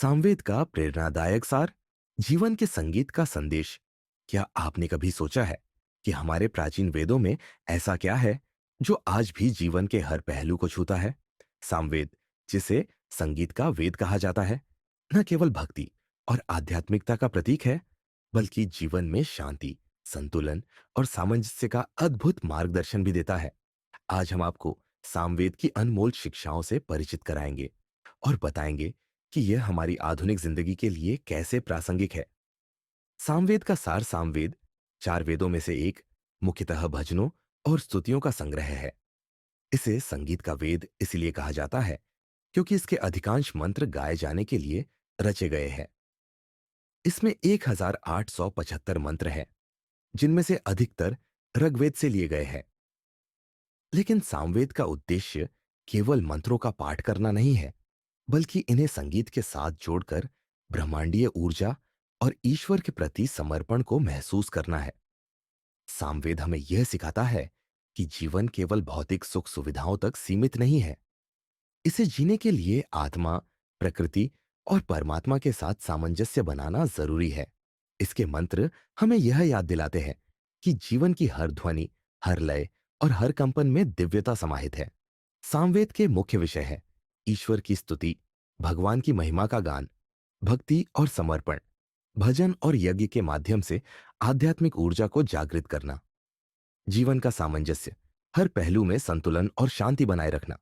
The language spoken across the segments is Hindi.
सामवेद का प्रेरणादायक सार, जीवन के संगीत का संदेश। क्या आपने कभी सोचा है कि हमारे प्राचीन वेदों में ऐसा क्या है जो आज भी जीवन के हर पहलू को छूता है? सामवेद, जिसे संगीत का वेद कहा जाता है, न केवल भक्ति और आध्यात्मिकता का प्रतीक है, बल्कि जीवन में शांति, संतुलन और सामंजस्य का अद्भुत मार्गदर्शन भी देता है। आज हम आपको सामवेद की अनमोल शिक्षाओं से परिचित कराएंगे और बताएंगे कि यह हमारी आधुनिक जिंदगी के लिए कैसे प्रासंगिक है। सामवेद का सार सामवेद चार वेदों में से एक, मुख्यतः भजनों और स्तुतियों का संग्रह है। इसे संगीत का वेद इसलिए कहा जाता है क्योंकि इसके अधिकांश मंत्र गाए जाने के लिए रचे गए हैं। इसमें 1875 मंत्र हैं, जिनमें से अधिकतर ऋग्वेद से लिए गए हैं। लेकिन सामवेद का उद्देश्य केवल मंत्रों का पाठ करना नहीं है, बल्कि इन्हें संगीत के साथ जोड़कर ब्रह्मांडीय ऊर्जा और ईश्वर के प्रति समर्पण को महसूस करना है। सामवेद हमें यह सिखाता है कि जीवन केवल भौतिक सुख सुविधाओं तक सीमित नहीं है। इसे जीने के लिए आत्मा, प्रकृति और परमात्मा के साथ सामंजस्य बनाना जरूरी है। इसके मंत्र हमें यह याद दिलाते हैं कि जीवन की हर ध्वनि, हर लय और हर कंपन में दिव्यता समाहित है। सामवेद के मुख्य विषय है ईश्वर की स्तुति, भगवान की महिमा का गान, भक्ति और समर्पण, भजन और यज्ञ के माध्यम से आध्यात्मिक ऊर्जा को जागृत करना, जीवन का सामंजस्य, हर पहलू में संतुलन और शांति बनाए रखना,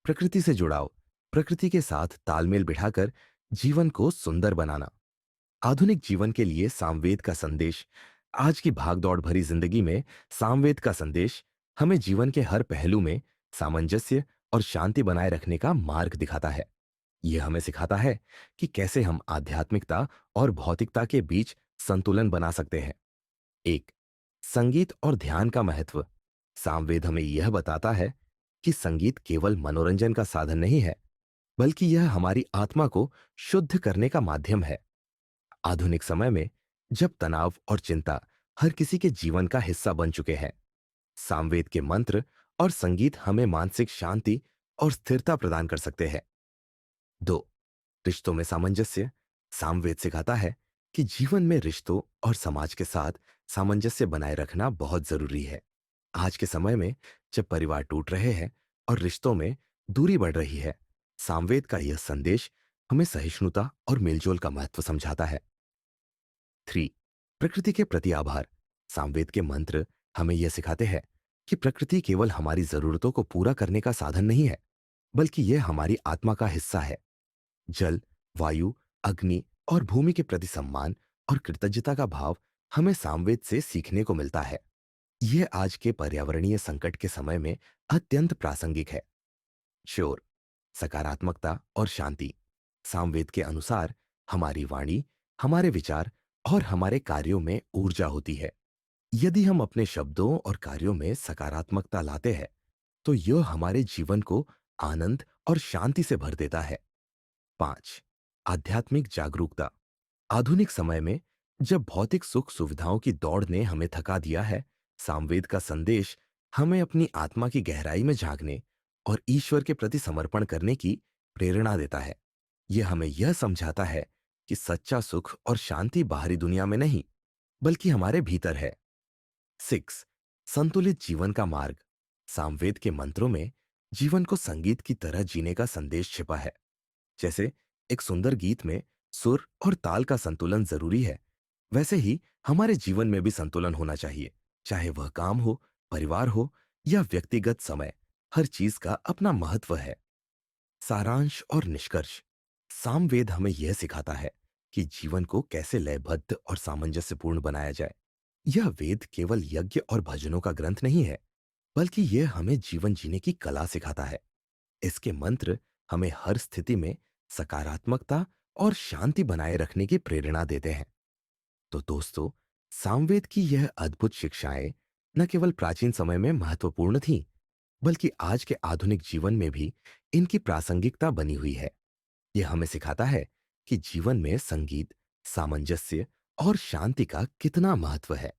प्रकृति से जुड़ाव, प्रकृति के साथ तालमेल बिठाकर जीवन को सुंदर बनाना। आधुनिक जीवन के लिए सामवेद का संदेश, आज की भागदौड़ भरी जिंदगी में सामवेद का संदेश हमें जीवन के हर पहलू में सामंजस्य और शांति बनाए रखने का मार्ग दिखाता है। यह हमें सिखाता है कि कैसे हम आध्यात्मिकता और भौतिकता के बीच संतुलन बना सकते हैं। एक, संगीत और ध्यान का महत्व। सामवेद हमें यह बताता है कि संगीत केवल मनोरंजन का साधन नहीं है, बल्कि यह हमारी आत्मा को शुद्ध करने का माध्यम है। आधुनिक समय में जब तनाव और चिंता हर किसी के जीवन का हिस्सा बन चुके हैं, सामवेद के मंत्र और संगीत हमें मानसिक शांति और स्थिरता प्रदान कर सकते हैं। दो, रिश्तों में सामंजस्य। सामवेद सिखाता है कि जीवन में रिश्तों और समाज के साथ सामंजस्य बनाए रखना बहुत जरूरी है। आज के समय में जब परिवार टूट रहे हैं और रिश्तों में दूरी बढ़ रही है, सामवेद का यह संदेश हमें सहिष्णुता और मेलजोल का महत्व समझाता है। थ्री, प्रकृति के प्रति आभार। सामवेद के मंत्र हमें यह सिखाते हैं कि प्रकृति केवल हमारी जरूरतों को पूरा करने का साधन नहीं है, बल्कि यह हमारी आत्मा का हिस्सा है। जल, वायु, अग्नि और भूमि के प्रति सम्मान और कृतज्ञता का भाव हमें सामवेद से सीखने को मिलता है। यह आज के पर्यावरणीय संकट के समय में अत्यंत प्रासंगिक है। शोर, सकारात्मकता और शांति। सामवेद के अनुसार हमारी वाणी, हमारे विचार और हमारे कार्यों में ऊर्जा होती है। यदि हम अपने शब्दों और कार्यों में सकारात्मकता लाते हैं, तो यह हमारे जीवन को आनंद और शांति से भर देता है। पांच, आध्यात्मिक जागरूकता। आधुनिक समय में जब भौतिक सुख सुविधाओं की दौड़ ने हमें थका दिया है, सामवेद का संदेश हमें अपनी आत्मा की गहराई में झांकने और ईश्वर के प्रति समर्पण करने की प्रेरणा देता है। यह हमें यह समझाता है कि सच्चा सुख और शांति बाहरी दुनिया में नहीं, बल्कि हमारे भीतर है। सिक्स, संतुलित जीवन का मार्ग। सामवेद के मंत्रों में जीवन को संगीत की तरह जीने का संदेश छिपा है। जैसे एक सुंदर गीत में सुर और ताल का संतुलन जरूरी है, वैसे ही हमारे जीवन में भी संतुलन होना चाहिए। चाहे वह काम हो, परिवार हो या व्यक्तिगत समय, हर चीज का अपना महत्व है। सारांश और निष्कर्ष। सामवेद हमें यह सिखाता है कि जीवन को कैसे लयबद्ध और सामंजस्यपूर्ण बनाया जाए। यह वेद केवल यज्ञ और भजनों का ग्रंथ नहीं है, बल्कि यह हमें जीवन जीने की कला सिखाता है। इसके मंत्र हमें हर स्थिति में सकारात्मकता और शांति बनाए रखने की प्रेरणा देते हैं। तो दोस्तों, सामवेद की यह अद्भुत शिक्षाएं न केवल प्राचीन समय में महत्वपूर्ण थीं, बल्कि आज के आधुनिक जीवन में भी इनकी प्रासंगिकता बनी हुई है। यह हमें सिखाता है कि जीवन में संगीत, सामंजस्य और शांति का कितना महत्व है।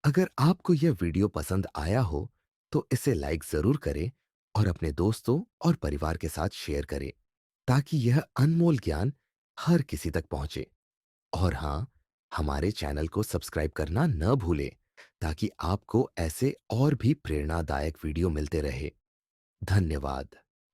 अगर आपको यह वीडियो पसंद आया हो, तो इसे लाइक जरूर करें और अपने दोस्तों और परिवार के साथ शेयर करें, ताकि यह अनमोल ज्ञान हर किसी तक पहुंचे। और हाँ, हमारे चैनल को सब्सक्राइब करना न भूलें ताकि आपको ऐसे और भी प्रेरणादायक वीडियो मिलते रहे। धन्यवाद।